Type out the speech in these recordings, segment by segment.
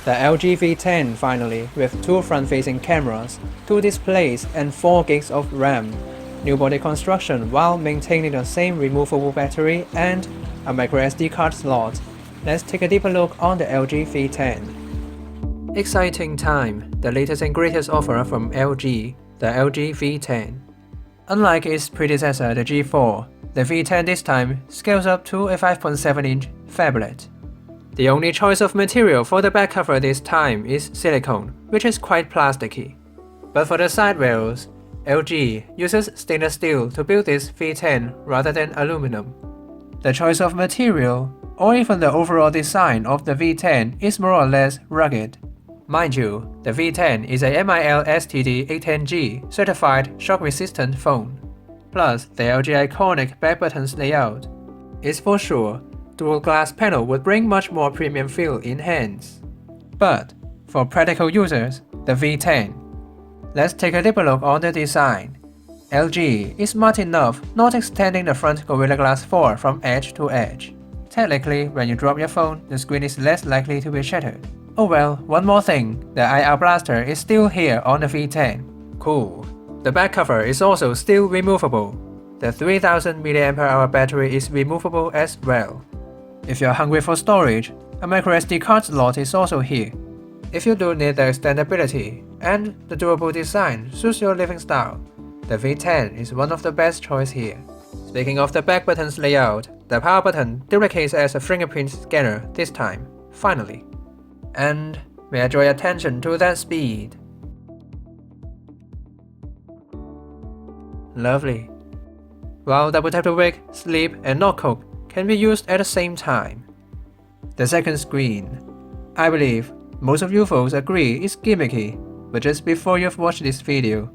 The LG V10 finally, with 2 front-facing cameras, 2 displays and 4 gigs of RAM, new body construction while maintaining the same removable battery and a microSD card slot. Let's take a deeper look on the LG V10. Exciting time, the latest and greatest offer from LG, the LG V10. Unlike its predecessor, the G4, the V10 this time scales up to a 5.7-inch phablet. The only choice of material for the back cover this time is silicone, which is quite plasticky. But for the side rails, LG uses stainless steel to build this V10 rather than aluminum. The choice of material, or even the overall design of the V10 is more or less rugged. Mind you, the V10 is a MIL STD 810G certified shock-resistant phone. Plus, the LG iconic back buttons layout is for sure. Dual glass panel would bring much more premium feel in hands. But for practical users, the V10. Let's take a deeper look on the design. LG is smart enough not extending the front Gorilla Glass 4 from edge to edge. Technically, when you drop your phone, the screen is less likely to be shattered. Oh well, one more thing, the IR blaster is still here on the V10. Cool. The back cover is also still removable. The 3000 mAh battery is removable as well. If you're hungry for storage, a microSD card slot is also here. If you do need the extendability and the durable design suits your living style, the V10 is one of the best choice here. Speaking of the back buttons layout, the power button duplicates as a fingerprint scanner this time, finally. And may I draw your attention to that speed. Lovely. While double tap to wake, sleep, and not cook can be used at the same time. The second screen. I believe most of you folks agree is gimmicky, but just before you've watched this video,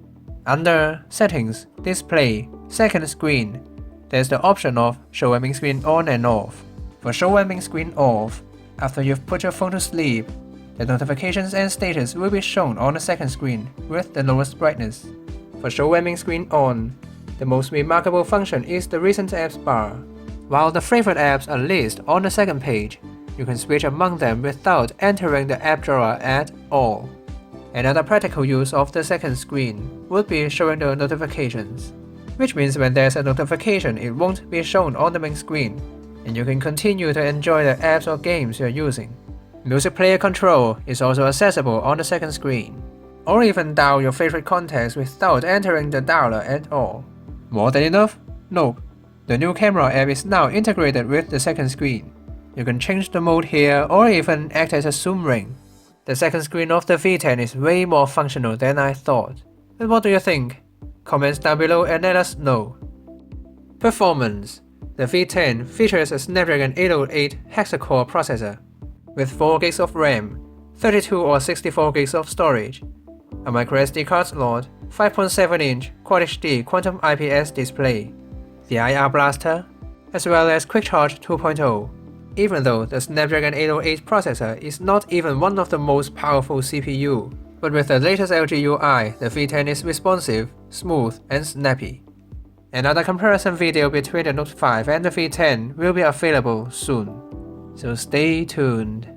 under Settings, Display, Second Screen, there's the option of Show Main Screen on and off. For Show Main Screen off, after you've put your phone to sleep, the notifications and status will be shown on the second screen with the lowest brightness. For Show Main Screen on, the most remarkable function is the Recent Apps bar. While the favorite apps are listed on the second page, you can switch among them without entering the app drawer at all. Another practical use of the second screen would be showing the notifications, which means when there's a notification it won't be shown on the main screen, and you can continue to enjoy the apps or games you're using. Music player control is also accessible on the second screen, or even dial your favorite contacts without entering the dialer at all. More than enough? Nope. The new camera app is now integrated with the second screen. You can change the mode here or even act as a zoom ring. The second screen of the V10 is way more functional than I thought. But what do you think? Comments down below and let us know. Performance. The V10 features a Snapdragon 808 hexa-core processor with 4 gigs of RAM, 32 or 64 gigs of storage, a microSD card slot, 5.7-inch Quad HD Quantum IPS display, the IR blaster, as well as Quick Charge 2.0. Even though the Snapdragon 808 processor is not even one of the most powerful CPU, but with the latest LG UI, the V10 is responsive, smooth, and snappy. Another comparison video between the Note 5 and the V10 will be available soon, so stay tuned.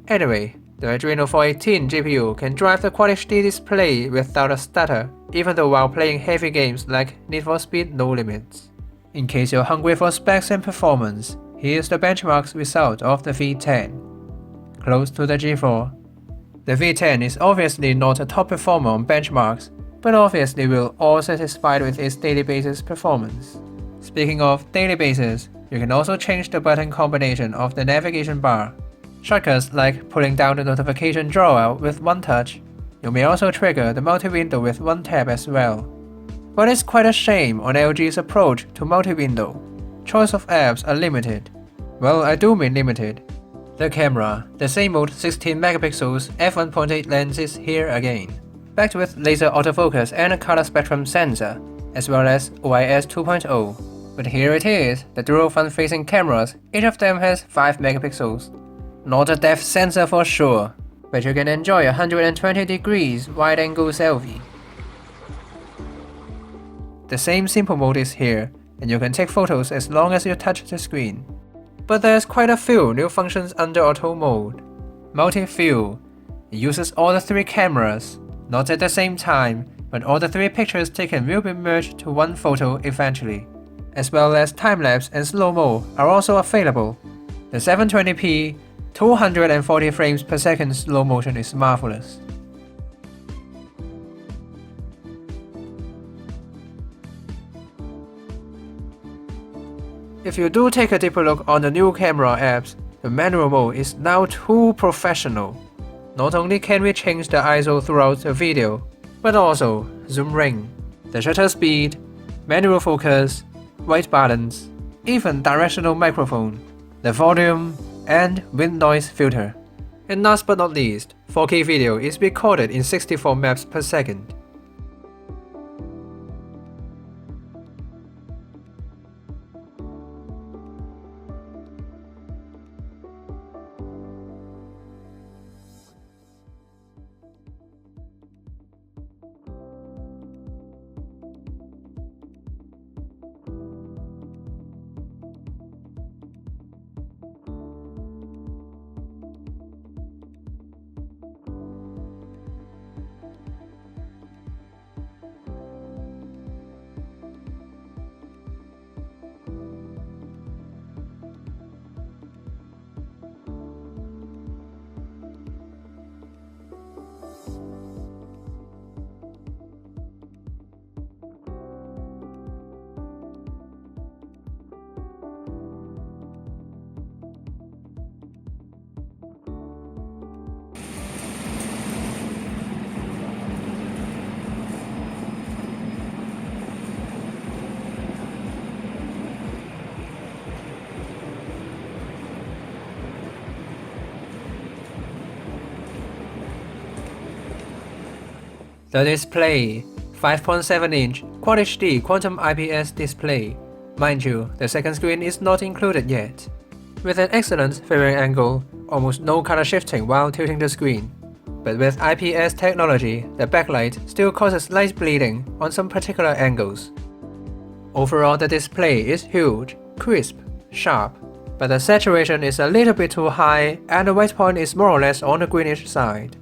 Anyway, the Adreno 418 GPU can drive the Quad HD display without a stutter, even though while playing heavy games like Need for Speed No Limits. In case you're hungry for specs and performance, here's the benchmarks result of the V10. Close to the G4. The V10 is obviously not a top performer on benchmarks, but obviously we're all satisfied with its daily basis performance. Speaking of daily basis, you can also change the button combination of the navigation bar. Shortcuts like pulling down the notification drawer with one touch. You may also trigger the multi-window with one tap as well. But it's quite a shame on LG's approach to multi-window. Choice of apps are limited. Well, I do mean limited. The camera, the same old 16 megapixels f1.8 lens is here again, backed with laser autofocus and a color spectrum sensor, as well as OIS 2.0. But here it is, the dual front-facing cameras, each of them has 5 megapixels. Not a depth sensor for sure, but you can enjoy a 120 degrees wide-angle selfie. The same simple mode is here, and you can take photos as long as you touch the screen. But there's quite a few new functions under auto mode. Multi-view. It uses all the 3 cameras, not at the same time, but all the 3 pictures taken will be merged to one photo eventually, as well as time-lapse and slow-mo are also available. The 720p, 240 frames per second slow motion is marvelous. If you do take a deeper look on the new camera apps, the manual mode is now too professional. Not only can we change the ISO throughout the video, but also zoom ring, the shutter speed, manual focus, white balance, even directional microphone, the volume, and wind noise filter. And last but not least, 4K video is recorded in 64 maps per second. The display, 5.7-inch Quad HD Quantum IPS display. Mind you, the second screen is not included yet. With an excellent viewing angle, almost no color shifting while tilting the screen. But with IPS technology, the backlight still causes light bleeding on some particular angles. Overall, the display is huge, crisp, sharp, but the saturation is a little bit too high and the white point is more or less on the greenish side.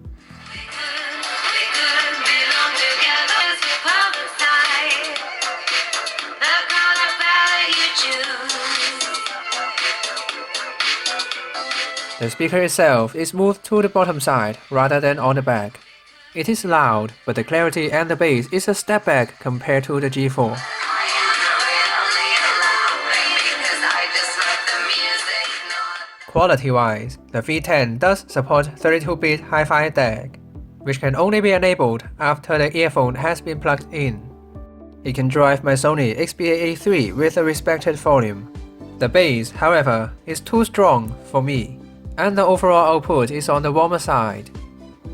The speaker itself is moved to the bottom side rather than on the back. It is loud, but the clarity and the bass is a step back compared to the G4. Quality-wise, the V10 does support 32-bit hi-fi DAC, which can only be enabled after the earphone has been plugged in. It can drive my Sony Xperia-A3 with a respected volume. The bass, however, is too strong for me, and the overall output is on the warmer side.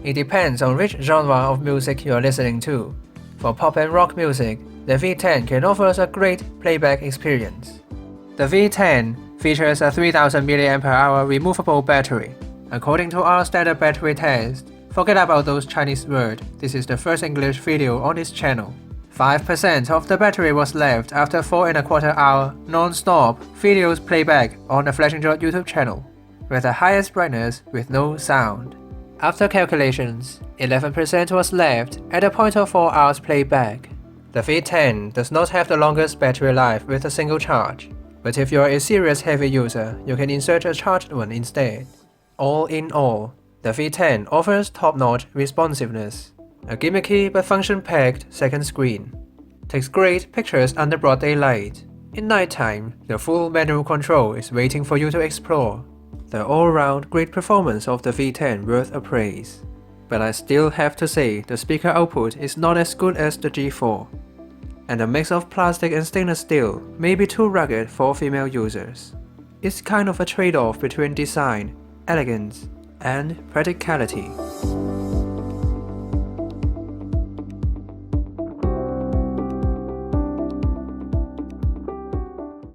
It depends on which genre of music you are listening to. For pop and rock music, the V10 can offer us a great playback experience. The V10 features a 3000 mAh removable battery. According to our standard battery test, forget about those Chinese words, this is the first English video on this channel. 5% of the battery was left after 4¼ hour non-stop videos playback on the FlashingDroid YouTube channel, with the highest brightness with no sound. After calculations, 11% was left at a point of 4 hours playback. The V10 does not have the longest battery life with a single charge, but if you are a serious heavy user, you can insert a charged one instead. All in all, the V10 offers top-notch responsiveness, a gimmicky but function-packed second screen, takes great pictures under broad daylight. In nighttime, the full manual control is waiting for you to explore. The all-round great performance of the V10 worth a praise. But I still have to say the speaker output is not as good as the G4. And the mix of plastic and stainless steel may be too rugged for female users. It's kind of a trade-off between design, elegance, and practicality.